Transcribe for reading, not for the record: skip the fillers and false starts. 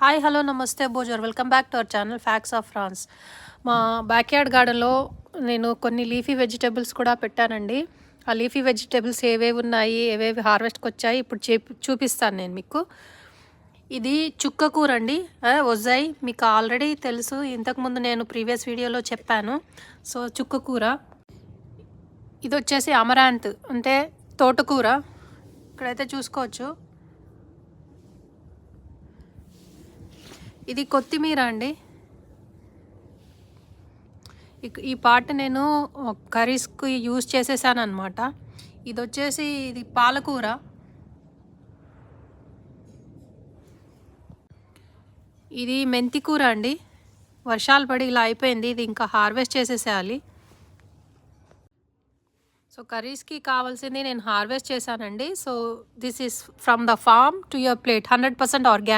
Hi hello నమస్తే bonjour welcome back to our channel facts of France. మా backyard గార్డెన్లో నేను కొన్ని లీఫీ వెజిటేబుల్స్ కూడా పెట్టానండి. ఆ లీఫీ వెజిటేబుల్స్ ఏవేవి ఉన్నాయి, ఏవేవి హార్వెస్ట్కి వచ్చాయి ఇప్పుడు చూపిస్తాను నేను మీకు. ఇది చుక్క కూర అండి, వజాయి. మీకు ఆల్రెడీ తెలుసు, ఇంతకుముందు నేను ప్రీవియస్ వీడియోలో చెప్పాను. సో చుక్క కూర. ఇది వచ్చేసి అమరాంత్ అంటే తోటకూర. ఇక్కడైతే చూసుకోవచ్చు. ఇది కొత్తిమీర అండి. ఈ పార్ట్ నేను కర్రీస్కి యూజ్ చేసేసాను అనమాట. ఇది వచ్చేసి ఇది పాలకూర. ఇది మెంతి కూర అండి. వర్షాలు పడి ఇలా అయిపోయింది, ఇది ఇంకా హార్వెస్ట్ చేసేసేయాలి. సో కర్రీస్కి కావాల్సింది నేను హార్వెస్ట్ చేశానండి. So this is from the farm to your plate, 100% organic.